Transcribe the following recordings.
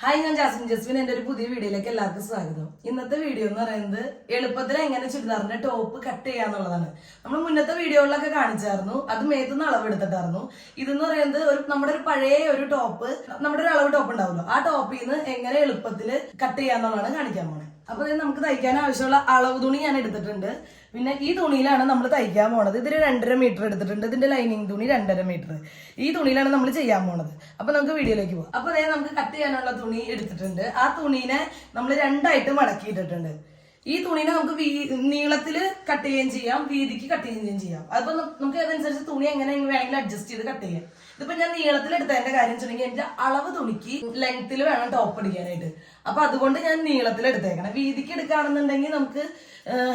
Hi, ഞാൻ Jasmine. എൻ്റെ ഒരു പുതിയ വീഡിയോയിലേക്ക് എല്ലാവർക്കും സ്വാഗതം. ഇന്നത്തെ വീഡിയോ എന്ന് പറയുന്നത് എളുപ്പത്തിൽ എങ്ങനെ ചുരിദാറിന്റെ ടോപ്പ് കട്ട് ചെയ്യാന്നുള്ളതാണ്. നമ്മൾ മുന്നത്തെ വീഡിയോകളിലൊക്കെ കാണിച്ചായിരുന്നു, അത് മേത്തുനിന്ന് അളവ് എടുത്തിട്ടായിരുന്നു. ഇതെന്ന് പറയുന്നത് നമ്മുടെ ഒരു പഴയ ഒരു ടോപ്പ്, നമ്മുടെ ഒരു അളവ് ടോപ്പ് ഉണ്ടാവുമല്ലോ, ആ ടോപ്പിൽ നിന്ന് എങ്ങനെ എളുപ്പത്തിൽ കട്ട് ചെയ്യാന്നുള്ളതാണ് കാണിക്കാൻ പോണത്. അപ്പൊ നമുക്ക് തയ്ക്കാൻ ആവശ്യമുള്ള അളവ് തുണി ഞാൻ എടുത്തിട്ടുണ്ട്. പിന്നെ ഈ തുണിയിലാണ് നമ്മൾ തയ്ക്കാൻ പോണത്. ഇതിന് 2.5 മീറ്റർ എടുത്തിട്ടുണ്ട്. ഇതിന്റെ ലൈനിങ് തുണി 2.5 മീറ്റർ. ഈ തുണിയിലാണ് നമ്മൾ ചെയ്യാൻ പോണത്. അപ്പൊ നമുക്ക് വീഡിയോയിലേക്ക് പോകാം. അപ്പൊ അതായത് നമുക്ക് കട്ട് ചെയ്യാനുള്ള തുണി എടുത്തിട്ടുണ്ട്. ആ തുണീനെ നമ്മൾ 2ആയിട്ട് മടക്കിയിട്ടിട്ടുണ്ട്. ഈ തുണിനെ നമുക്ക് നീളത്തില് കട്ട് ചെയ്യുകയും ചെയ്യാം, വീതിക്ക് കട്ട് ചെയ്യുകയും ചെയ്യാം. അപ്പൊ നമുക്ക് അതനുസരിച്ച് തുണി എങ്ങനെ വേണമെങ്കിലും അഡ്ജസ്റ്റ് ചെയ്ത് കട്ട് ചെയ്യാം. ഇതിപ്പോ ഞാൻ നീളത്തിൽ എടുത്തതിന്റെ കാര്യം വെച്ചിട്ടുണ്ടെങ്കിൽ എന്റെ അളവ് തുണിക്ക് ലെങ്ത്തിൽ വേണം ടോപ്പ് അടിക്കാനായിട്ട്. അപ്പൊ അതുകൊണ്ട് ഞാൻ നീളത്തിൽ എടുത്തേക്കണം. വീതിക്ക് എടുക്കുകയാണെന്നുണ്ടെങ്കിൽ നമുക്ക്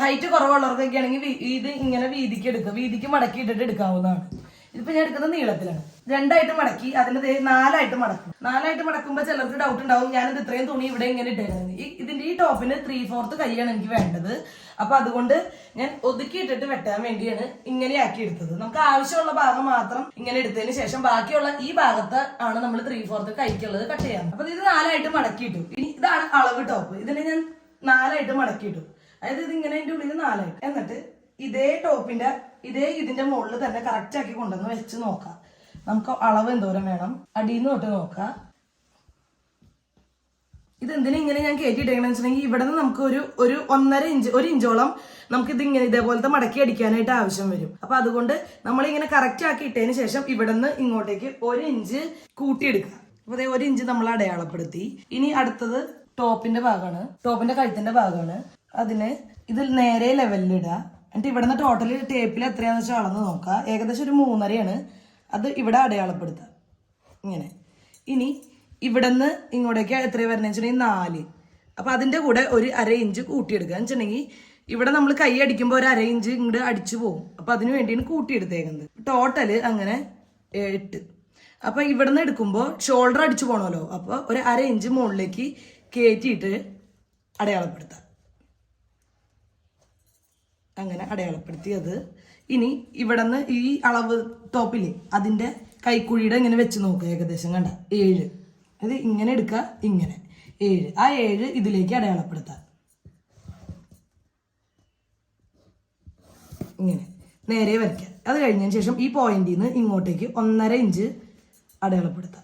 ഹൈറ്റ് കുറവുള്ളവർക്കൊക്കെ ആണെങ്കിൽ ഇത് ഇങ്ങനെ വീതിക്ക് എടുക്കുക, വീതിക്ക് മടക്കി ഇട്ടിട്ട് എടുക്കാവുന്നതാണ്. ഇതിപ്പോ ഞാൻ എടുക്കുന്നത് നീളത്തിലാണ്. 2ആയിട്ട് മടക്കി അതിന്റെ 4ആയിട്ട് മടക്കും. 4ആയിട്ട് മടക്കുമ്പോൾ ചിലർക്ക് ഡൗട്ട് ഉണ്ടാവും, ഞാനിത് ഇത്രയും തുണി ഇവിടെ ഇങ്ങനെ ഇട്ടേക്കുന്നത്. ഇതിന്റെ ഈ ടോപ്പിന് 3/4 കൈയാണ് എനിക്ക് വേണ്ടത്. അപ്പൊ അതുകൊണ്ട് ഞാൻ ഒതുക്കി ഇട്ടിട്ട് വെട്ടാൻ വേണ്ടിയാണ് ഇങ്ങനെ ആക്കി എടുത്തത്. നമുക്ക് ആവശ്യമുള്ള ഭാഗം മാത്രം ഇങ്ങനെ എടുത്തതിന് ശേഷം ബാക്കിയുള്ള ഈ ഭാഗത്ത് ആണ് നമ്മൾ 3/4 കൈക്കുള്ളത് കട്ട് ചെയ്യാം. അപ്പൊ ഇത് 4ആയിട്ട് മടക്കിയിട്ടു. ഇനി ഇതാണ് അളവ് ടോപ്പ്. ഇതിനെ ഞാൻ 4ആയിട്ട് മടക്കിയിട്ടു. അതായത് ഇത് ഇങ്ങനെ എന്റെ ഉള്ളിൽ 4ആയിട്ട്. എന്നിട്ട് ഇതേ ടോപ്പിന്റെ ഇതിന്റെ മുകളിൽ തന്നെ കറക്റ്റ് ആക്കി കൊണ്ടുവന്ന് വെച്ച് നോക്കാം. നമുക്ക് അളവ് എന്തോരം വേണം അടിയിൽ നിന്ന് തൊട്ട് നോക്കാം. ഇതെന്തിനാ ഇങ്ങനെ ഞാൻ കയറ്റിയിട്ടേക്കണെന്ന് വെച്ചിട്ടുണ്ടെങ്കിൽ ഇവിടെ നിന്ന് നമുക്ക് ഒരു 1.5 ഇഞ്ചോളം നമുക്ക് ഇതിങ്ങനെ ഇതേപോലത്തെ മടക്കി അടിക്കാനായിട്ട് ആവശ്യം വരും. അപ്പൊ അതുകൊണ്ട് നമ്മളിങ്ങനെ കറക്റ്റ് ആക്കി ഇട്ടതിന് ശേഷം ഇവിടെ നിന്ന് ഇങ്ങോട്ടേക്ക് 1 ഇഞ്ച് കൂട്ടിയെടുക്കുക. അപ്പൊ അതേ 1 ഇഞ്ച് നമ്മൾ അടയാളപ്പെടുത്തി. ഇനി അടുത്തത് ടോപ്പിന്റെ ഭാഗമാണ്, ടോപ്പിന്റെ കഴുത്തിന്റെ ഭാഗമാണ്. അതിന് ഇതിൽ നേരെ ലെവലിലിടുക. എന്നിട്ട് ഇവിടെ നിന്ന് ടോട്ടല് ടേപ്പിൽ എത്രയാന്ന് വെച്ചാൽ അളന്ന് നോക്കുക. ഏകദേശം ഒരു 3.5 അത് ഇവിടെ അടയാളപ്പെടുത്തുക ഇങ്ങനെ. ഇനി ഇവിടെ നിന്ന് ഇങ്ങോട്ടേക്ക് എത്രയാണ് വരുന്നത് വെച്ചിട്ടുണ്ടെങ്കിൽ 4. അപ്പൊ അതിന്റെ കൂടെ ഒരു 1/2 ഇഞ്ച് കൂട്ടിയെടുക്കുക എന്ന് വെച്ചിട്ടുണ്ടെങ്കിൽ ഇവിടെ നമ്മൾ കൈ അടിക്കുമ്പോൾ ഒരു 1/2 ഇഞ്ച് ഇങ്ങോട്ട് അടിച്ചു പോകും. അപ്പൊ അതിന് വേണ്ടിയാണ് കൂട്ടിയെടുത്തേക്കുന്നത്. ടോട്ടല് അങ്ങനെ 8. അപ്പൊ ഇവിടെ നിന്ന് എടുക്കുമ്പോൾ ഷോൾഡർ അടിച്ചു പോകണമല്ലോ. അപ്പൊ ഒരു 1/2 ഇഞ്ച് മുകളിലേക്ക് കയറ്റിയിട്ട് അടയാളപ്പെടുത്താം. അങ്ങനെ അടയാളപ്പെടുത്തിയത്. ഇനി ഇവിടെ നിന്ന് ഈ അളവ് ടോപ്പില് അതിന്റെ കൈക്കുഴിയുടെ ഇങ്ങനെ വെച്ച് നോക്കുക. ഏകദേശം കണ്ട 7. അത് ഇങ്ങനെ എടുക്കുക, ഇങ്ങനെ 7. ആ 7 ഇതിലേക്ക് അടയാളപ്പെടുത്താം. ഇങ്ങനെ നേരെ വരയ്ക്കുക. അത് കഴിഞ്ഞതിന് ശേഷം ഈ പോയിന്റിൽ നിന്ന് ഇങ്ങോട്ടേക്ക് 1.5 ഇഞ്ച് അടയാളപ്പെടുത്താം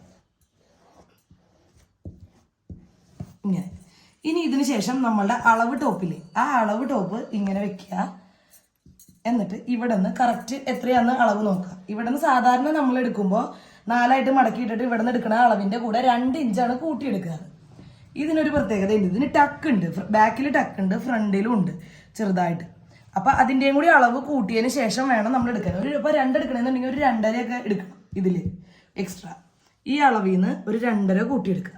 ഇങ്ങനെ. ഇനി ഇതിന് ശേഷം നമ്മളുടെ അളവ് ടോപ്പില് ആ അളവ് ടോപ്പ് ഇങ്ങനെ വെക്കുക. എന്നിട്ട് ഇവിടെ നിന്ന് കറക്റ്റ് എത്രയാന്ന് അളവ് നോക്കുക. ഇവിടെ നിന്ന് സാധാരണ നമ്മൾ എടുക്കുമ്പോൾ 4ആയിട്ട് മടക്കിയിട്ടിട്ട് ഇവിടെ നിന്ന് എടുക്കുന്ന അളവിന്റെ കൂടെ 2 ഇഞ്ചാണ് കൂട്ടിയെടുക്കുക. ഇതിനൊരു പ്രത്യേകത ഉണ്ട്. ഇതിന് ടക്ക് ഉണ്ട്, ബാക്കിൽ ടക്ക് ഉണ്ട്, ഫ്രണ്ടിലും ഉണ്ട് ചെറുതായിട്ട്. അപ്പൊ അതിന്റെയും കൂടി അളവ് കൂട്ടിയതിന് ശേഷം വേണം നമ്മൾ എടുക്കാൻ. ഇപ്പൊ 2 എടുക്കണമെന്നുണ്ടെങ്കിൽ ഒരു 2.5 ഒക്കെ എടുക്കണം. ഇതില് എക്സ്ട്രാ ഈ അളവിൽ നിന്ന് ഒരു 2.5 കൂട്ടിയെടുക്കുക.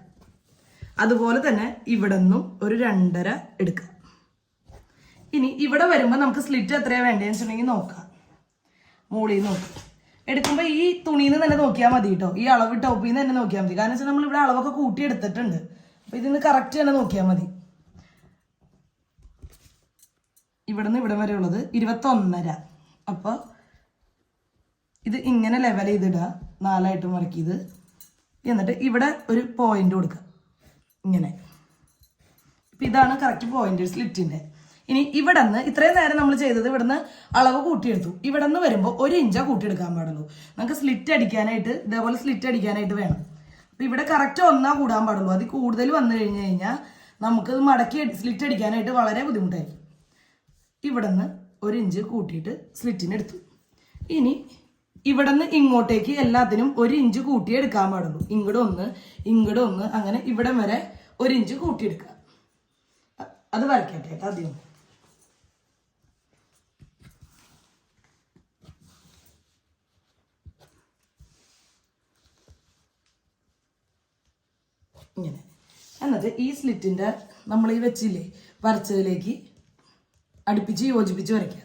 അതുപോലെ തന്നെ ഇവിടെ നിന്നും ഒരു 2.5 എടുക്കുക. ഇനി ഇവിടെ വരുമ്പോൾ നമുക്ക് സ്ലിറ്റ് എത്രയാണ് വേണ്ടതെന്ന് വെച്ചിട്ടുണ്ടെങ്കിൽ നോക്കാം. മുകളിൽ നോക്കാം. എടുക്കുമ്പോൾ ഈ തുണിയിൽ നിന്ന് തന്നെ നോക്കിയാൽ മതി കേട്ടോ. ഈ അളവ് ടോപ്പിൽ നിന്ന് തന്നെ നോക്കിയാൽ മതി. കാരണം വെച്ചാൽ നമ്മൾ ഇവിടെ അളവൊക്കെ കൂട്ടി എടുത്തിട്ടുണ്ട്. അപ്പൊ ഇതിന്ന് കറക്റ്റ് തന്നെ നോക്കിയാൽ മതി. ഇവിടെ നിന്ന് ഇവിടെ വരെ ഉള്ളത് 21.5. അപ്പോൾ ഇത് ഇങ്ങനെ ലെവൽ ചെയ്തിടുക. 4ആയിട്ട് മടക്കിയത്. എന്നിട്ട് ഇവിടെ ഒരു പോയിന്റ് കൊടുക്കുക ഇങ്ങനെ. ഇപ്പം ഇതാണ് കറക്റ്റ് പോയിന്റ് സ്ലിറ്റിന്റെ. ഇനി ഇവിടെ നിന്ന് ഇത്രയും നേരം നമ്മൾ ചെയ്തത് ഇവിടെ നിന്ന് അളവ് കൂട്ടിയെടുത്തു. ഇവിടെ നിന്ന് വരുമ്പോൾ 1 ഇഞ്ചാ കൂട്ടിയെടുക്കാൻ പാടുള്ളൂ. നമുക്ക് സ്ലിറ്റ് അടിക്കാനായിട്ട് ഇതേപോലെ സ്ലിറ്റ് അടിക്കാനായിട്ട് വേണം. അപ്പം ഇവിടെ കറക്റ്റ് 1 കൂടാൻ പാടുള്ളൂ. അത് കൂടുതൽ വന്നു കഴിഞ്ഞ് കഴിഞ്ഞാൽ നമുക്ക് മടക്കി സ്ലിറ്റ് അടിക്കാനായിട്ട് വളരെ ബുദ്ധിമുട്ടായിരിക്കും. ഇവിടെ നിന്ന് 1 ഇഞ്ച് കൂട്ടിയിട്ട് സ്ലിറ്റിന് എടുത്തു. ഇനി ഇവിടെ നിന്ന് ഇങ്ങോട്ടേക്ക് എല്ലാത്തിനും 1 ഇഞ്ച് കൂട്ടിയെടുക്കാൻ പാടുള്ളൂ. ഇങ്ങോട്ട് ഒന്ന് അങ്ങനെ ഇവിടം വരെ 1 ഇഞ്ച് കൂട്ടിയെടുക്കുക. അത് വരയ്ക്കട്ടെ ആദ്യം. ഇങ്ങനെ. എന്നിട്ട് ഈ സ്ലിറ്റിന്റെ നമ്മൾ ഈ വെച്ചില്ലേ വരച്ചതിലേക്ക് അടുപ്പിച്ച് യോജിപ്പിച്ച് വരയ്ക്കുക.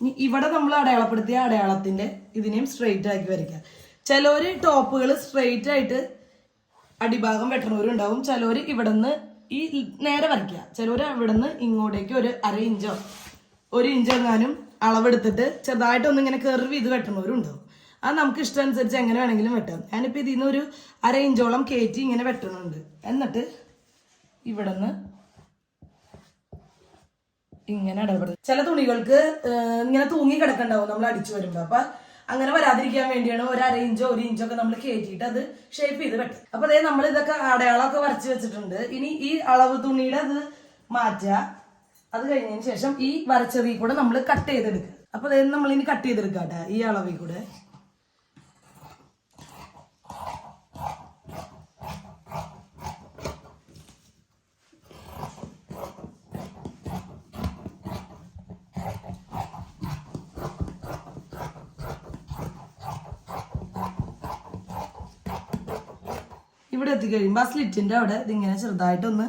ഇനി ഇവിടെ നമ്മൾ അടയാളപ്പെടുത്തിയ അടയാളത്തിന്റെ ഇതിനെയും സ്ട്രെയിറ്റ് ആക്കി വരയ്ക്കുക. ചിലവര് ടോപ്പുകൾ സ്ട്രെയിറ്റ് ആയിട്ട് അടിഭാഗം വെട്ടണവരുണ്ടാവും. ചിലവര് ഇവിടെ നിന്ന് ഈ നേരെ വരയ്ക്കുക. ചിലവര് ഇവിടെ നിന്ന് ഇങ്ങോട്ടേക്ക് ഒരു 1/2 ഇഞ്ചോ 1 ഇഞ്ചോ എങ്ങാനും അളവെടുത്തിട്ട് ചെറുതായിട്ടൊന്നും ഇങ്ങനെ കർവ് ചെയ്ത് വെട്ടണവരും ഉണ്ടാവും. അത് നമുക്ക് ഇഷ്ടമനുസരിച്ച് എങ്ങനെ വേണമെങ്കിലും വെട്ടാം. ഞാനിപ്പോൾ ഇതിൽ നിന്ന് ഒരു 1/2 ഇഞ്ചോളം കയറ്റി ഇങ്ങനെ വെട്ടണുണ്ട്. എന്നിട്ട് ഇവിടെ നിന്ന് ഇങ്ങനെ ഇടപെടും. ചില തുണികൾക്ക് ഇങ്ങനെ തൂങ്ങി കിടക്കണ്ടാവും നമ്മൾ അടിച്ചു വരുമ്പോൾ. അപ്പൊ അങ്ങനെ വരാതിരിക്കാൻ വേണ്ടിയാണ് ഒരു 1/2 ഇഞ്ചോ 1 ഇഞ്ചോ ഒക്കെ നമ്മൾ കയറ്റിയിട്ട് അത് ഷേപ്പ് ചെയ്ത് വെട്ടും. അപ്പൊ അതായത് നമ്മൾ ഇതൊക്കെ അടയാളമൊക്കെ വരച്ച് വെച്ചിട്ടുണ്ട്. ഇനി ഈ അളവ് തുണിയുടെ അത് മാറ്റുക. അത് കഴിഞ്ഞതിന് ശേഷം ഈ വരച്ചതിൽ കൂടെ നമ്മൾ കട്ട് ചെയ്തെടുക്കുക. അപ്പൊ അതായത് നമ്മൾ ഇനി കട്ട് ചെയ്തെടുക്കാട്ടെ ഈ അളവിൽ കൂടെ. ഇവിടെ എത്തിക്കഴിയുമ്പോൾ ആ സ്ലിറ്റിന്റെ അവിടെ ഇതിങ്ങനെ ചെറുതായിട്ടൊന്ന്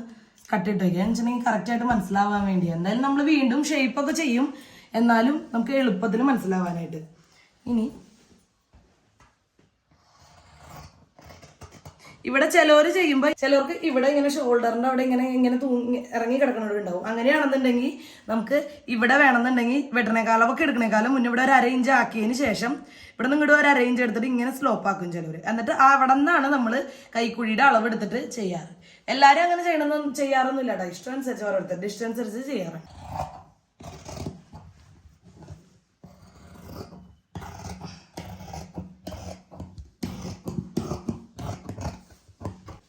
കട്ടിട്ട് വയ്ക്കുക. എന്ന് വെച്ചിട്ടുണ്ടെങ്കിൽ കറക്റ്റായിട്ട് മനസ്സിലാവാൻ വേണ്ടി. എന്തായാലും നമ്മൾ വീണ്ടും ഷേപ്പൊക്കെ ചെയ്യും, എന്നാലും നമുക്ക് എളുപ്പത്തിന് മനസ്സിലാവാനായിട്ട്. ഇനി ഇവിടെ ചിലവര് ചെയ്യുമ്പോൾ ചിലവർക്ക് ഇവിടെ ഇങ്ങനെ ഷോൾഡറിന്റെ അവിടെ ഇങ്ങനെ തൂങ്ങി ഇറങ്ങി കിടക്കണവരുണ്ടാവും. അങ്ങനെയാണെന്നുണ്ടെങ്കിൽ നമുക്ക് ഇവിടെ വേണമെന്നുണ്ടെങ്കിൽ വെട്ടണേക്കാലമൊക്കെ എടുക്കണേക്കാലം മുന്നേ ഇവിടെ ഒരു 1/2 ഇഞ്ച് ആക്കിയതിന് ശേഷം ഇവിടെ നിന്ന് ഇങ്ങോട്ട് ഒരു 1/2 ഇഞ്ച് എടുത്തിട്ട് ഇങ്ങനെ സ്ലോപ്പ് ആക്കും ചിലവര്. എന്നിട്ട് അവിടെ നിന്നാണ് നമ്മൾ കൈക്കുഴിയുടെ അളവ് എടുത്തിട്ട് ചെയ്യാറ്. എല്ലാരും അങ്ങനെ ചെയ്യണമെന്ന് ചെയ്യാറൊന്നുമില്ല കേട്ടോ. ഇഷ്ടം അനുസരിച്ച് ഓരോരുത്തരുടെ ഇഷ്ടം അനുസരിച്ച് ചെയ്യാറ്.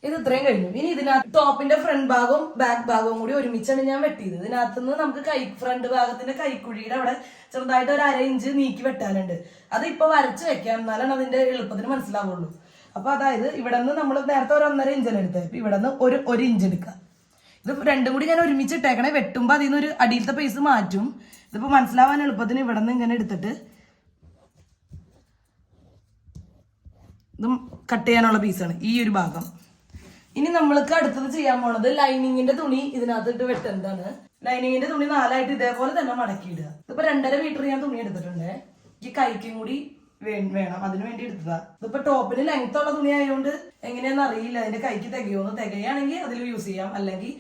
ഇത് ഇത്രയും കഴിഞ്ഞു. ഇനി ഇതിനകത്ത് ടോപ്പിന്റെ ഫ്രണ്ട് ഭാഗവും ബാക്ക് ഭാഗവും കൂടി ഒരുമിച്ചാണ് ഞാൻ വെട്ടിയത്. ഇതിനകത്തുനിന്ന് നമുക്ക് ഫ്രണ്ട് ഭാഗത്തിന്റെ കൈക്കുഴിയുടെ അവിടെ ചെറുതായിട്ട് ഒരു 1/2 ഇഞ്ച് നീക്കി വെട്ടാനുണ്ട്. അത് ഇപ്പൊ വരച്ച് വെക്കാം, എന്നാലാണ് അതിന്റെ എളുപ്പത്തിന് മനസ്സിലാവുള്ളൂ. അപ്പൊ അതായത് ഇവിടെ നിന്ന് നമ്മൾ നേരത്തെ ഒരു 1.5 ഇഞ്ചാണ് എടുത്തത്. ഇവിടെ നിന്ന് ഒരു ഇഞ്ച് എടുക്കാം. ഇത് രണ്ടും കൂടി ഞാൻ ഒരുമിച്ച് ഇട്ടേക്കണേ. വെട്ടുമ്പോ അതിൽ നിന്ന് ഒരു അടിയിലത്തെ പീസ് മാറ്റും. ഇതിപ്പോ മനസ്സിലാവാൻ എളുപ്പത്തിന് ഇവിടെ നിന്ന് ഇങ്ങനെ എടുത്തിട്ട് ഇതും കട്ട് ചെയ്യാനുള്ള പീസാണ് ഈ ഒരു ഭാഗം. ഇനി നമ്മൾക്ക് അടുത്തത് ചെയ്യാൻ പോണത് ലൈനിങ്ങിന്റെ തുണി ഇതിനകത്തിട്ട് വെട്ടുന്നതാണ്. ലൈനിങ്ങിന്റെ തുണി 4ആയിട്ട് ഇതേപോലെ തന്നെ മടക്കിയിടുക. ഇതിപ്പോ 2.5 മീറ്റർ ഞാൻ തുണി എടുത്തിട്ടുണ്ട്. ഈ കൈക്കും കൂടി വേണം, അതിനു വേണ്ടി എടുത്തതാ. ഇതിപ്പോ ടോപ്പിന് ലെങ്ത് ഉള്ള തുണി ആയതുകൊണ്ട് എങ്ങനെയാന്ന് അറിയില്ല അതിന്റെ കൈക്ക് തികയോന്ന്. തികയാണെങ്കിൽ അതിൽ യൂസ് ചെയ്യാം, അല്ലെങ്കിൽ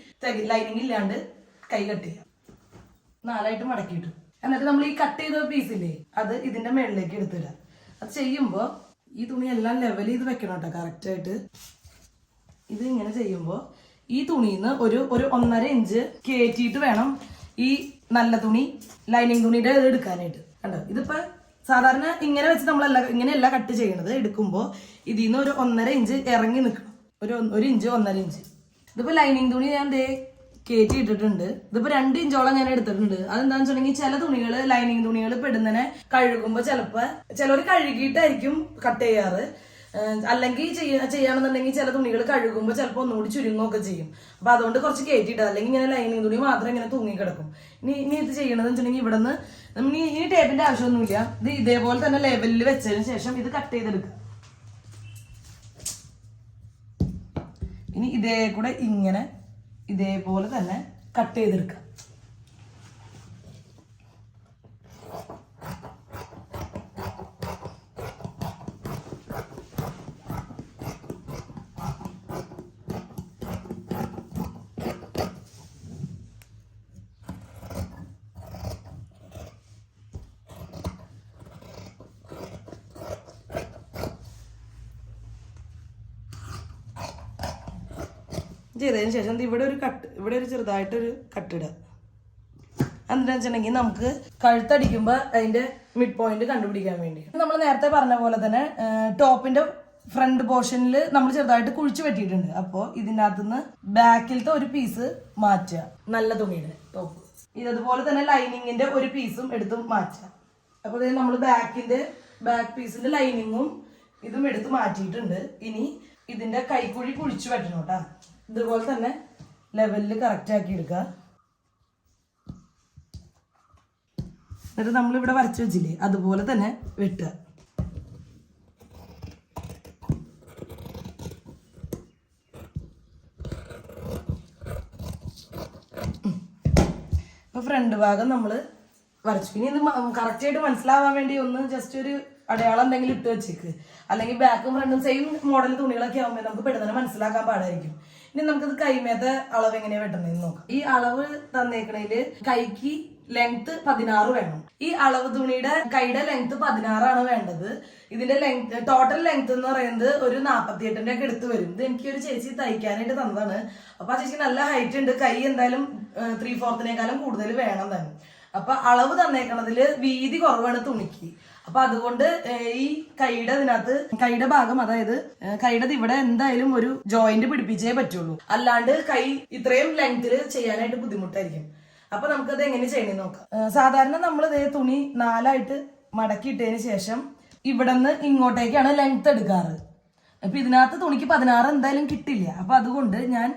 ലൈനിങ് ഇല്ലാണ്ട് കൈ കട്ട് ചെയ്യാം. 4ആയിട്ട് മടക്കിയിട്ടു. എന്നിട്ട് നമ്മൾ ഈ കട്ട് ചെയ്ത പീസില്ലേ അത് ഇതിന്റെ മുകളിലേക്ക് എടുത്തിടുക. അത് ചെയ്യുമ്പോ ഈ തുണി എല്ലാം ലെവൽ ചെയ്ത് വെക്കണം കേട്ടോ കറക്റ്റായിട്ട്. ഇത് ഇങ്ങനെ ചെയ്യുമ്പോൾ ഈ തുണിന്ന് ഒരു 1.5 ഇഞ്ച് കയറ്റിയിട്ട് വേണം ഈ നല്ല തുണി ലൈനിങ് തുണിയുടെ ഇത് എടുക്കാനായിട്ട്. കണ്ടോ, ഇതിപ്പോ സാധാരണ ഇങ്ങനെ വെച്ച് നമ്മളല്ല ഇങ്ങനെയല്ല കട്ട് ചെയ്യണത്. എടുക്കുമ്പോൾ ഇതിൽ നിന്ന് ഒരു 1.5 ഇഞ്ച് ഇറങ്ങി നിൽക്കണം. ഒരു ഇഞ്ച് 1.5 ഇഞ്ച്. ഇതിപ്പോ ലൈനിങ് തുണി ഞാൻ കയറ്റി ഇട്ടിട്ടുണ്ട്. ഇതിപ്പോ 2 ഇഞ്ചോളം ഞാൻ എടുത്തിട്ടുണ്ട്. അതെന്താന്ന് വെച്ചിട്ടുണ്ടെങ്കിൽ ചില തുണികള് ലൈനിങ് തുണികൾ പെടുന്നതിനെ കഴുകുമ്പോൾ ചിലർ കഴുകിയിട്ടായിരിക്കും കട്ട് ചെയ്യാറ്. അല്ലെങ്കിൽ ചെയ്യാണെന്നുണ്ടെങ്കിൽ ചില തുണികൾ കഴുകുമ്പോൾ ചിലപ്പോൾ ഒന്നുകൂടി ചുരുങ്ങുകയൊക്കെ ചെയ്യും. അപ്പൊ അതുകൊണ്ട് കുറച്ച് കയറ്റിയിട്ടത്. അല്ലെങ്കിൽ ഇങ്ങനെ ലൈനിങ് തുണി മാത്രം ഇങ്ങനെ തൂങ്ങി കിടക്കും. ഇനി ഇത് ചെയ്യണമെന്ന് വെച്ചിട്ടുണ്ടെങ്കിൽ ഇവിടെ നിന്ന് ഇനി ടേപ്പിന്റെ ആവശ്യമൊന്നുമില്ല. ഇത് ഇതേപോലെ തന്നെ ലെവലിൽ വെച്ചതിന് ശേഷം ഇത് കട്ട് ചെയ്തെടുക്കുക. ഇനി ഇതേ കൂടെ ഇങ്ങനെ ഇതേപോലെ തന്നെ കട്ട് ചെയ്തെടുക്കുക. ചെയ്തതിന് ശേഷം ഇവിടെ ഒരു ചെറുതായിട്ടൊരു കട്ടിടുക. എന്താണെന്ന് വെച്ചിട്ടുണ്ടെങ്കിൽ നമുക്ക് കഴുത്തടിക്കുമ്പോൾ അതിന്റെ മിഡ് പോയിന്റ് കണ്ടുപിടിക്കാൻ വേണ്ടി. നമ്മൾ നേരത്തെ പറഞ്ഞ പോലെ തന്നെ ടോപ്പിന്റെ ഫ്രണ്ട് പോർഷനിൽ നമ്മൾ ചെറുതായിട്ട് കുഴിച്ചു വെട്ടിയിട്ടുണ്ട്. അപ്പോൾ ഇതിനകത്തുനിന്ന് ബാക്കിലത്തെ ഒരു പീസ് മാറ്റുക, നല്ല തുണിയുടെ ടോപ്പ്. ഇതുപോലെ തന്നെ ലൈനിങ്ങിന്റെ ഒരു പീസും എടുത്ത് മാറ്റുക. അപ്പോൾ നമ്മൾ ബാക്ക് പീസിന്റെ ലൈനിങ്ങും ഇതും എടുത്ത് മാറ്റിയിട്ടുണ്ട്. ഇനി ഇതിന്റെ കൈക്കുഴി കുഴിച്ചു വെട്ടണം കേട്ടോ. ഇതുപോലെ തന്നെ ലെവലിൽ കറക്റ്റ് ആക്കി എടുക്കുക. എന്നിട്ട് നമ്മളിവിടെ വരച്ചു വെച്ചില്ലേ അതുപോലെ തന്നെ വെട്ടുക. ഇപ്പൊ ഫ്രണ്ട് ഭാഗം നമ്മൾ വരച്ചു. ഇനി ഇത് കറക്റ്റായിട്ട് മനസ്സിലാവാൻ വേണ്ടി ഒന്ന് ജസ്റ്റ് ഒരു അടയാളം എന്തെങ്കിലും ഇട്ട് വെച്ചേക്ക്. അല്ലെങ്കിൽ ബാക്കും ഫ്രണ്ടും സെയിം മോഡൽ തുണികളൊക്കെ ആകുമ്പോൾ നമുക്ക് പെട്ടെന്ന് മനസ്സിലാക്കാൻ പാടായിരിക്കും. ഇനി നമുക്കിത് കൈമേത്തെ അളവ് എങ്ങനെയാ വെട്ടണമെന്ന് നോക്കാം. ഈ അളവ് തന്നേക്കണേല് കൈക്ക് ലെങ്ത് 16 വേണം. ഈ അളവ് തുണിയുടെ കൈയുടെ ലെങ്ത് 16 വേണ്ടത്. ഇതിന്റെ ലെങ്ത് ടോട്ടൽ ലെങ്ത് എന്ന് പറയുന്നത് ഒരു 48ന്റെ ഒക്കെ എടുത്ത് വരും. ഇത് എനിക്ക് ഒരു ചേച്ചി തയ്ക്കാനായിട്ട് തന്നതാണ്. അപ്പൊ ആ ചേച്ചിക്ക് നല്ല ഹൈറ്റ് ഉണ്ട്. കൈ എന്തായാലും 3/4 കൂടുതൽ വേണം തന്നെ. അപ്പൊ അളവ് തന്നേക്കണതില് വീതി കുറവാണ് തുണിക്ക്. അപ്പൊ അതുകൊണ്ട് ഈ കൈയുടെ ഭാഗം, അതായത് കൈയുടെ ഇവിടെ എന്തായാലും ഒരു ജോയിന്റ് പിടിപ്പിച്ചേ പറ്റുള്ളൂ. അല്ലാണ്ട് കൈ ഇത്രയും ലെങ്തിൽ ചെയ്യാനായിട്ട് ബുദ്ധിമുട്ടായിരിക്കും. അപ്പൊ നമുക്കത് എങ്ങനെ ചെയ്യണമെന്ന് നോക്കാം. സാധാരണ നമ്മൾ ഇതേ തുണി 4ആയിട്ട് മടക്കിയിട്ടതിന് ശേഷം ഇവിടെ നിന്ന് ഇങ്ങോട്ടേക്കാണ് ലെങ്ത് എടുക്കാറ്. അപ്പൊ ഇതിനകത്ത് തുണിക്ക് 16 എന്തായാലും കിട്ടില്ല. അപ്പൊ അതുകൊണ്ട് ഞാൻ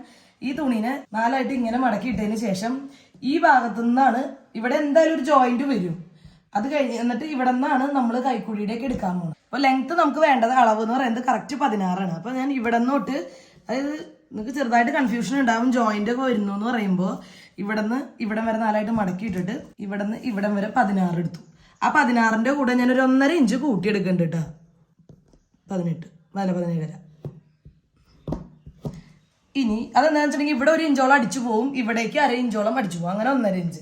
ഈ തുണിനെ 4ആയിട്ട് ഇങ്ങനെ മടക്കിയിട്ടതിന് ശേഷം ഈ ഭാഗത്തു നിന്നാണ്, ഇവിടെ എന്തായാലും ഒരു ജോയിന്റ് വരും. അത് കഴിഞ്ഞ് എന്നിട്ട് ഇവിടെ നിന്നാണ് നമ്മൾ കൈക്കുഴിയുടെയൊക്കെ എടുക്കാൻ പോകുന്നത്. അപ്പൊ ലെങ്ത് നമുക്ക് വേണ്ടത് അളവ് എന്ന് പറയുന്നത് കറക്റ്റ് 16. അപ്പൊ ഞാൻ ഇവിടെ നിന്നോട്ട്, അതായത് നിങ്ങൾക്ക് ചെറുതായിട്ട് കൺഫ്യൂഷൻ ഉണ്ടാവും ജോയിന്റ് ഒക്കെ വരുന്നു എന്ന് പറയുമ്പോൾ, ഇവിടെ നിന്ന് ഇവിടം വരെ 4ആയിട്ട് മടക്കിയിട്ടിട്ട് ഇവിടെ നിന്ന് ഇവിടം വരെ 16 എടുത്തു. ആ 16ന്റെ കൂടെ ഞാൻ ഒരു 1.5 ഇഞ്ച് കൂട്ടിയെടുക്കുന്നുണ്ട് കേട്ടോ. 17. ഇനി അതെന്താണെന്ന് വെച്ചിട്ടുണ്ടെങ്കിൽ ഇവിടെ 1 ഇഞ്ചോളം അടിച്ചു പോവും, ഇവിടേക്ക് 1/2 ഇഞ്ചോളം അടിച്ചു പോകും, അങ്ങനെ 1.5 ഇഞ്ച്.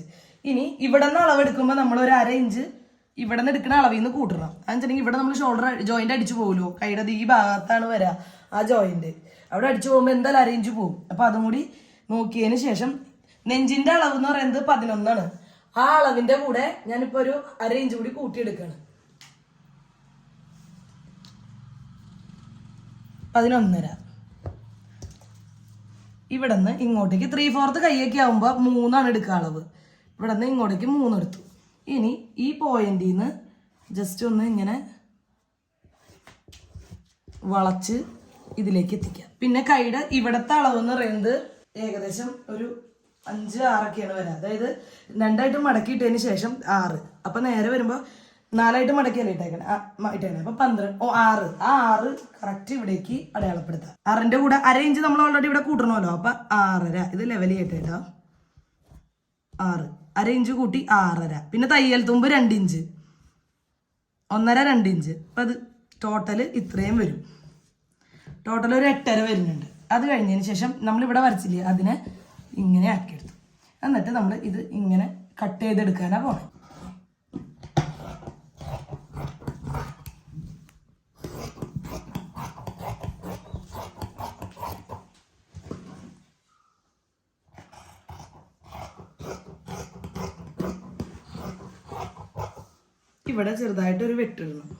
ഇനി ഇവിടെ നിന്ന് അളവെടുക്കുമ്പോൾ നമ്മൾ ഒരു 1/2 ഇഞ്ച് ഇവിടെ നിന്ന് എടുക്കുന്ന അളവിൽ നിന്ന് കൂട്ടണം. അതെന്ന് വെച്ചിട്ടുണ്ടെങ്കിൽ ഇവിടെ നമ്മൾ ഷോൾഡർ ജോയിന്റ് അടിച്ചു പോകുമല്ലോ, കൈയുടെ ഈ ഭാഗത്താണ് വരിക ആ ജോയിന്റ്. അവിടെ അടിച്ചു പോകുമ്പോൾ എന്തായാലും 1/2 ഇഞ്ച് പോകും. അപ്പൊ അതും കൂടി നോക്കിയതിന് ശേഷം നെഞ്ചിന്റെ അളവ് എന്ന് പറയുന്നത് 11. ആ അളവിന്റെ കൂടെ ഞാനിപ്പോ ഒരു 1/2 ഇഞ്ച് കൂടി കൂട്ടിയെടുക്കാണ്. 11. ഇവിടെ നിന്ന് ഇങ്ങോട്ടേക്ക് 3/4 കൈയൊക്കെ ആവുമ്പോ 3 എടുക്കുക അളവ്. ഇവിടെ നിന്ന് ഇങ്ങോട്ടേക്ക് 3 എടുത്തു. ഇനി ഈ പോയിന്റിൽ നിന്ന് ജസ്റ്റ് ഒന്ന് ഇങ്ങനെ വളച്ച് ഇതിലേക്ക് എത്തിക്കാം. പിന്നെ കൈയുടെ ഇവിടത്തെ അളവ് എന്ന് പറയുന്നത് ഏകദേശം ഒരു 5-6 വരാം. അതായത് 2ആയിട്ട് മടക്കിയിട്ടതിന് ശേഷം 6. അപ്പൊ നേരെ വരുമ്പോ 4ആയിട്ട് മടക്കിയല്ലേ ഇട്ടേക്കണേ, അപ്പൊ 12. 6. ആ 6 കറക്റ്റ് ഇവിടേക്ക് അടയാളപ്പെടുത്താം. 6ന്റെ കൂടെ 1/2 ഇഞ്ച് നമ്മൾ ഓൾറെഡി ഇവിടെ കൂട്ടണമല്ലോ. അപ്പൊ 6.5 ഇത് ലെവൽ ചെയ്തിട്ടോ. 6 1/2 ഇഞ്ച് കൂട്ടി 6.5. പിന്നെ തയ്യൽ തുമ്പ് 2 ഇഞ്ച്, 1.5 2 ഇഞ്ച്. അപ്പൊ അത് ടോട്ടല് ഇത്രയും വരും. ടോട്ടൽ ഒരു 8.5 വരുന്നുണ്ട്. അത് കഴിഞ്ഞതിന് ശേഷം നമ്മൾ ഇവിടെ വരച്ചില്ലേ, അതിനെ ഇങ്ങനെ ആക്കിയെടുത്തു. എന്നിട്ട് നമ്മൾ ഇത് ഇങ്ങനെ കട്ട് ചെയ്തെടുക്കാനാ പോണേ. ഇവിടെ ചെറുതായിട്ടൊരു വെട്ടിടണം.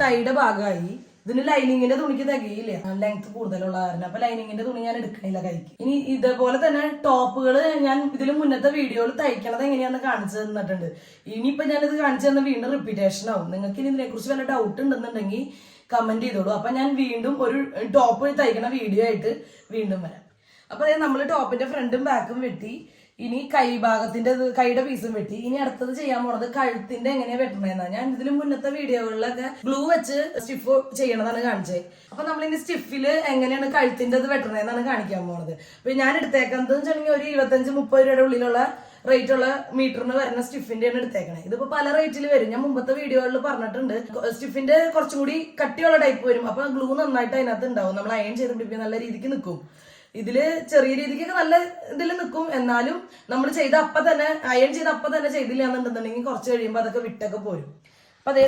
കൈയുടെ ഭാഗമായി. ഇതിന് ലൈനിങ്ങിന്റെ തുണിക്ക് തികയില്ല, ലെങ്ത് കൂടുതലുള്ള കാരണം. അപ്പൊ ലൈനിങ്ങിന്റെ തുണി ഞാൻ എടുക്കണില്ല കൈക്ക്. ഇനി ഇതേപോലെ തന്നെ ടോപ്പുകൾ ഞാൻ ഇതിന് മുന്നത്തെ വീഡിയോയിൽ തയ്ക്കണത് എങ്ങനെയാന്ന് കാണിച്ചു തന്നിട്ടുണ്ട്. ഇനിയിപ്പോ ഞാനിത് കാണിച്ചു തന്ന വീണ്ടും റിപ്പീറ്റേഷൻ ആവും. നിങ്ങൾക്ക് ഇനി ഇതിനെ കുറിച്ച് വല്ല ഡൗട്ട് ഉണ്ടെന്നുണ്ടെങ്കിൽ കമന്റ് ചെയ്തോളൂ. അപ്പൊ ഞാൻ വീണ്ടും ഒരു ടോപ്പ് തയ്ക്കണ വീഡിയോ ആയിട്ട് വീണ്ടും വരാം. അപ്പൊ നമ്മൾ ടോപ്പിന്റെ ഫ്രണ്ടും ബാക്കും വെട്ടി. ഇനി കൈയുടെ പീസും വെട്ടി. ഇനി അടുത്തത് ചെയ്യാൻ പോണത് കഴുത്തിന്റെ എങ്ങനെയാ വെട്ടണമെന്നാ. ഞാൻ ഇതിലും മുന്നത്തെ വീഡിയോകളിലൊക്കെ ഗ്ലൂ വെച്ച് സ്റ്റിഫ് ചെയ്യണതാണ് കാണിച്ചത്. അപ്പൊ നമ്മൾ ഇനി സ്റ്റിഫില് എങ്ങനെയാണ് കഴുത്തിന്റെ വെട്ടണമെന്നാണ് കാണിക്കാൻ പോണത്. അപ്പൊ ഞാൻ എടുത്തേക്കുന്നത് വെച്ചിട്ടുണ്ടെങ്കിൽ ഒരു 25-30 രൂപയുടെ ഉള്ളിലുള്ള റേറ്റ് ഉള്ള മീറ്ററിന് വരുന്ന സ്റ്റിഫിന്റെയാണ് എടുത്തേക്കണേ. ഇതിപ്പോ പല റേറ്റിൽ വരും. ഞാൻ മുമ്പത്തെ വീഡിയോകളിൽ പറഞ്ഞിട്ടുണ്ട്. സ്റ്റിഫിന്റെ കുറച്ചും കൂടി കട്ടിയുള്ള ടൈപ്പ് വരും. അപ്പൊ ഗ്ലൂ നന്നായിട്ട് അതിനകത്ത് ഉണ്ടാവും. നമ്മൾ അയൺ ചെയ്ത് പിടിപ്പിക്കാൻ നല്ല രീതിക്ക് നിൽക്കും. ഇതില് ചെറിയ രീതിക്കൊക്കെ നല്ല ഇതിൽ നിൽക്കും. എന്നാലും നമ്മൾ അയൺ ചെയ്ത് അപ്പൊ തന്നെ ചെയ്തില്ല എന്നുണ്ടെന്നുണ്ടെങ്കിൽ കുറച്ച് കഴിയുമ്പോൾ അതൊക്കെ വിട്ടൊക്കെ പോരും. അപ്പൊ അതേ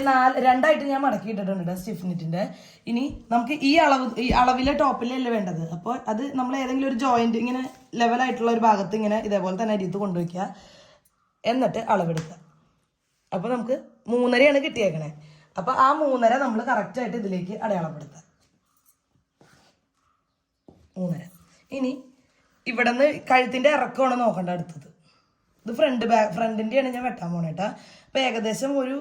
2ആയിട്ട് ഞാൻ മടക്കിയിട്ടിട്ടുണ്ട് സ്റ്റിഫ്നെറ്റിന്റെ. ഇനി നമുക്ക് ഈ അളവിലെ ടോപ്പിലല്ലേ വേണ്ടത്. അപ്പോൾ അത് നമ്മൾ ഏതെങ്കിലും ഒരു ജോയിന്റ് ഇങ്ങനെ ലെവലായിട്ടുള്ള ഒരു ഭാഗത്ത് ഇങ്ങനെ ഇതേപോലെ തന്നെ അരിയത്ത് കൊണ്ടുവയ്ക്കുക. എന്നിട്ട് അളവെടുക്കുക. അപ്പൊ നമുക്ക് 3.5 കിട്ടിയേക്കണേ. അപ്പൊ ആ 3.5 നമ്മൾ കറക്റ്റ് ആയിട്ട് ഇതിലേക്ക് അടയാളപ്പെടുത്താം. 3.5. ഇനി ഇവിടെ നിന്ന് കഴുത്തിന്റെ ഇറക്കമാണ് നോക്കേണ്ട അടുത്തത്. ഇത് ഫ്രണ്ടിന്റെയാണ് ഞാൻ വെട്ടാൻ പോണേട്ടാ. അപ്പൊ ഏകദേശം ഒരു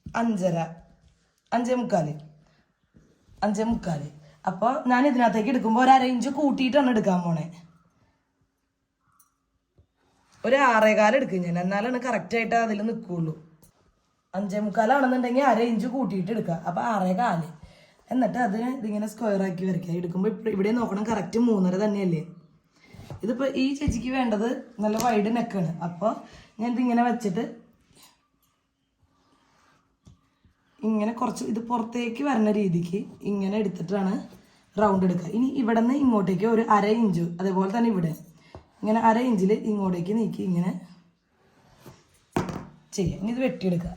5.5 5.25. അപ്പൊ ഞാൻ ഇതിനകത്തേക്ക് എടുക്കുമ്പോൾ ഒരു 1/2 ഇഞ്ച് കൂട്ടിയിട്ടാണ് എടുക്കാൻ പോണേ. ഒരു 6.25 എടുക്കും ഞാൻ, എന്നാലാണ് കറക്റ്റ് ആയിട്ട് അതിൽ നിൽക്കുള്ളൂ. 5.25 ആണെന്നുണ്ടെങ്കിൽ 1/2 ഇഞ്ച് കൂട്ടിയിട്ട് എടുക്കുക. അപ്പൊ 6.25. എന്നിട്ട് അതിന് ഇതിങ്ങനെ സ്ക്വയർ ആക്കി വരയ്ക്കുക. എടുക്കുമ്പോൾ ഇവിടെ നോക്കണം കറക്റ്റ് 3.5 തന്നെയല്ലേ. ഇതിപ്പോ ഈ ചേച്ചിക്ക് വേണ്ടത് നല്ല വൈഡ് നെക്കാണ്. അപ്പോൾ ഞാൻ ഇതിങ്ങനെ വെച്ചിട്ട് ഇങ്ങനെ കുറച്ച് ഇത് പുറത്തേക്ക് വരുന്ന രീതിക്ക് ഇങ്ങനെ എടുത്തിട്ടാണ് റൗണ്ട് എടുക്കുക. ഇനി ഇവിടെ നിന്ന് ഇങ്ങോട്ടേക്ക് ഒരു 1/2 ഇഞ്ച്, അതേപോലെ തന്നെ ഇവിടെ ഇങ്ങനെ 1/2 ഇഞ്ചിൽ ഇങ്ങോട്ടേക്ക് നീക്കി ഇങ്ങനെ ചെയ്യാം. ഇനി ഇത് വെട്ടിയെടുക്കുക.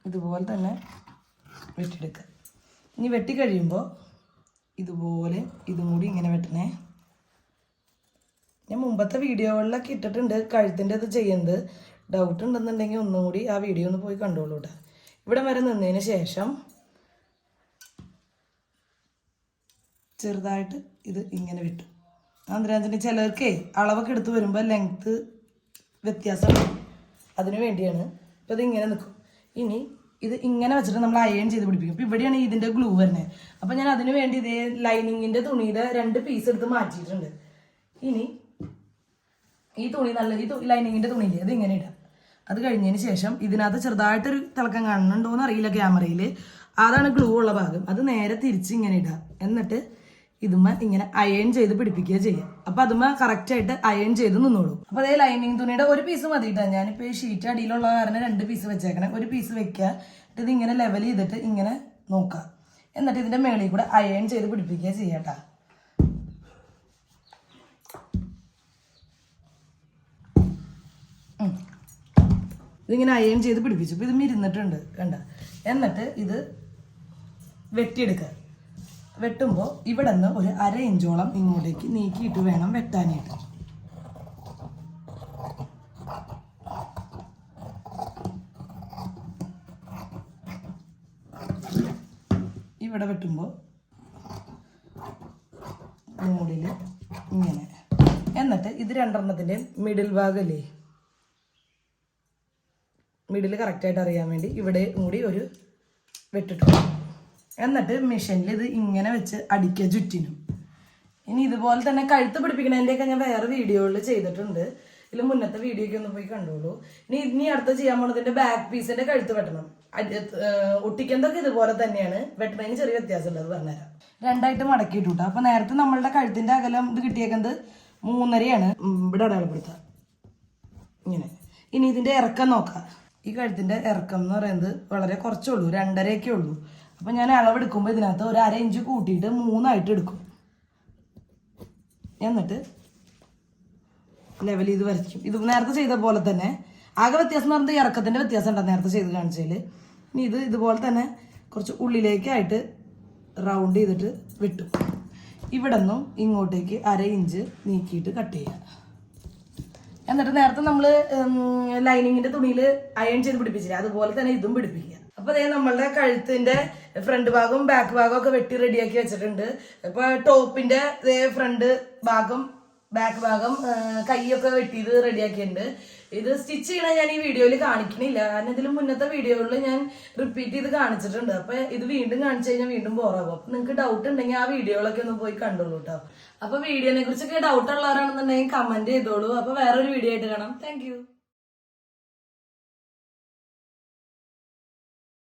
ഇതുപോലെ തന്നെ വെട്ടിയെടുക്കുക. ഇനി വെട്ടി കഴിയുമ്പോൾ ഇതുപോലെ ഇതും കൂടി ഇങ്ങനെ വെട്ടണേ. ഞാൻ മുമ്പത്തെ വീഡിയോകളിലൊക്കെ ഇട്ടിട്ടുണ്ട് കഴുത്തിൻ്റെ ഇത് ചെയ്യുന്നത്. ഡൗട്ട് ഉണ്ടെന്നുണ്ടെങ്കിൽ ഒന്നും കൂടി ആ വീഡിയോ ഒന്ന് പോയി കണ്ടോളൂ കേട്ടോ. ഇവിടെ വരെ നിന്നതിന് ശേഷം ചെറുതായിട്ട് ഇത് ഇങ്ങനെ വിട്ടു. അന്തരാജൻ്റെ ചിലർക്കേ അളവൊക്കെ എടുത്ത് വരുമ്പോൾ ലെങ്ത്ത് വ്യത്യാസമുണ്ട്, അതിന് വേണ്ടിയാണ്. അപ്പോൾ ഇത് ഇങ്ങനെ നിൽക്കും. ഇനി ഇത് ഇങ്ങനെ വെച്ചിട്ട് നമ്മൾ അയൺ ചെയ്ത് പിടിപ്പിക്കും. അപ്പോൾ ഇവിടെയാണ് ഇതിൻ്റെ ഗ്ലൂ വരുന്നത്. അപ്പോൾ ഞാൻ അതിന് വേണ്ടി ഇതേ ലൈനിങ്ങിൻ്റെ തുണിയുടെ 2 പീസ് എടുത്ത് മാറ്റിയിട്ടുണ്ട്. ഇനി ഈ തുണി ലൈനിങ്ങിൻ്റെ തുണിയില്ലേ അത് ഇങ്ങനെ ഇടാം. അത് കഴിഞ്ഞതിന് ശേഷം ഇതിനകത്ത് ചെറുതായിട്ടൊരു തിളക്കം കാണുന്നുണ്ടോയെന്ന് അറിയില്ല ക്യാമറയിൽ, അതാണ് ഗ്ലൂ ഉള്ള ഭാഗം. അത് നേരെ തിരിച്ച് ഇങ്ങനെ ഇടാം. എന്നിട്ട് ഇതുമ്മ ഇങ്ങനെ അയൺ ചെയ്ത് പിടിപ്പിക്കുക ചെയ്യാം. അപ്പോൾ അതുമ്മ കറക്റ്റായിട്ട് അയൺ ചെയ്ത് നിന്നോളൂ. അപ്പോൾ അതേ ലൈനിങ് തുണിയുടെ 1 പീസ് മതിയിട്ടാണ്. ഞാനിപ്പോൾ ഈ ഷീറ്റ് അടിയിലുള്ള കാരണം 2 പീസ് വെച്ചേക്കണം. 1 പീസ് വെക്കുക. ഇത് ഇങ്ങനെ ലെവൽ ചെയ്തിട്ട് ഇങ്ങനെ നോക്കുക. എന്നിട്ട് ഇതിൻ്റെ മേളിൽ കൂടെ അയൺ ചെയ്ത് പിടിപ്പിക്കുക ചെയ്യാട്ടാ. ഇതിങ്ങനെ അയൺ ചെയ്ത് പിടിപ്പിച്ചു. ഇപ്പോൾ ഇത് ഇരുന്നിട്ടുണ്ട് കണ്ട. എന്നിട്ട് ഇത് വെട്ടിയെടുക്കുക. വെട്ടുമ്പോൾ ഇവിടെ നിന്ന് ഒരു 1/2 ഇഞ്ചോളം ഇങ്ങോട്ടേക്ക് നീക്കിയിട്ട് വേണം വെട്ടാനായിട്ട്. ഇവിടെ വെട്ടുമ്പോൾ മുകളിൽ ഇങ്ങനെ. എന്നിട്ട് ഇത് 2 മിഡിൽ ഭാഗമല്ലേ, മിഡിൽ കറക്റ്റായിട്ട് അറിയാൻ വേണ്ടി ഇവിടെ കൂടി ഒരു വെട്ടിട്ടു. എന്നിട്ട് മെഷീനിൽ ഇത് ഇങ്ങനെ വെച്ച് അടിക്കുക ചുറ്റിനും. ഇനി ഇതുപോലെ തന്നെ കഴുത്ത് പിടിപ്പിക്കണതിൻ്റെയൊക്കെ ഞാൻ വേറെ വീഡിയോയിൽ ചെയ്തിട്ടുണ്ട്. ഇതിൽ മുന്നത്തെ വീഡിയോയ്ക്ക് ഒന്ന് പോയി കണ്ടോളൂ. ഇനി അടുത്ത ചെയ്യാൻ പോണതിൻ്റെ ബാക്ക് പീസിൻ്റെ കഴുത്ത് വെട്ടണം. ഒട്ടിക്കുന്നതൊക്കെ ഇതുപോലെ തന്നെയാണ്, വെട്ടണതിന് ചെറിയ വ്യത്യാസമുണ്ട്, അത് പറഞ്ഞുതരാം. 2ആയിട്ട് മടക്കിയിട്ടു. അപ്പോൾ നേരത്തെ നമ്മളുടെ കഴുത്തിൻ്റെ അകലം ഇത് കിട്ടിയേക്കുന്നത് 3.5 ഇവിടെ അടയാളപ്പെടുത്തുക ഇങ്ങനെ. ഇനി ഇതിൻ്റെ ഇറക്കം നോക്കാം. ഈ കഴുത്തിൻ്റെ ഇറക്കം എന്ന് പറയുന്നത് വളരെ കുറച്ചുള്ളൂ, 2.5 ഉള്ളൂ. അപ്പോൾ ഞാൻ അളവെടുക്കുമ്പോൾ ഇതിനകത്ത് ഒരു 1/2 ഇഞ്ച് കൂട്ടിയിട്ട് 3 എടുക്കും. എന്നിട്ട് ലെവൽ ചെയ്ത് വരയ്ക്കും. ഇത് നേരത്തെ ചെയ്ത പോലെ തന്നെ. ആകെ വ്യത്യാസം എന്ന് പറഞ്ഞാൽ ഇറക്കത്തിൻ്റെ വ്യത്യാസം ഉണ്ടോ നേരത്തെ ചെയ്ത് കാണിച്ചതിൽ. ഇനി ഇത് ഇതുപോലെ തന്നെ കുറച്ച് ഉള്ളിലേക്കായിട്ട് റൗണ്ട് ചെയ്തിട്ട് വെട്ടും. ഇവിടെ നിന്നും ഇങ്ങോട്ടേക്ക് 1/2 ഇഞ്ച് നീക്കിയിട്ട് കട്ട് ചെയ്യുക. എന്നിട്ട് നേരത്തെ നമ്മൾ ലൈനിങ്ങിൻ്റെ തുണിയിൽ അയൺ ചെയ്ത് പിടിപ്പിച്ചില്ല, അതുപോലെ തന്നെ ഇതും പിടിപ്പിക്കുക. അപ്പോൾ അതേ നമ്മളുടെ കഴുത്തിൻ്റെ ഫ്രണ്ട് ഭാഗവും ബാക്ക് ഭാഗവും ഒക്കെ വെട്ടി റെഡിയാക്കി വെച്ചിട്ടുണ്ട്. ഇപ്പോൾ ടോപ്പിൻ്റെ ഫ്രണ്ട് ഭാഗം ബാക്ക് ഭാഗം കൈയൊക്കെ വെട്ടിയത് റെഡിയാക്കിയിട്ടുണ്ട്. ഇത് സ്റ്റിച്ച് ചെയ്യണ ഞാൻ ഈ വീഡിയോയിൽ കാണിക്കണില്ല, കാരണം ഇതിൽ മുന്നത്തെ വീഡിയോകളിൽ ഞാൻ റിപ്പീറ്റ് ചെയ്ത് കാണിച്ചിട്ടുണ്ട്. അപ്പോൾ ഇത് വീണ്ടും കാണിച്ചു കഴിഞ്ഞാൽ വീണ്ടും ബോറാകും. അപ്പോൾ നിങ്ങൾക്ക് ഡൗട്ട് ഉണ്ടെങ്കിൽ ആ വീഡിയോകളൊക്കെ ഒന്ന് പോയി കണ്ടോളൂ കേട്ടോ. അപ്പോൾ വീഡിയോനെ കുറിച്ചൊക്കെ ഡൗട്ട് ഉള്ളവരാണെന്നുണ്ടെങ്കിൽ കമന്റ് ചെയ്തോളൂ. അപ്പോൾ വേറൊരു വീഡിയോ ആയിട്ട് കാണാം. താങ്ക്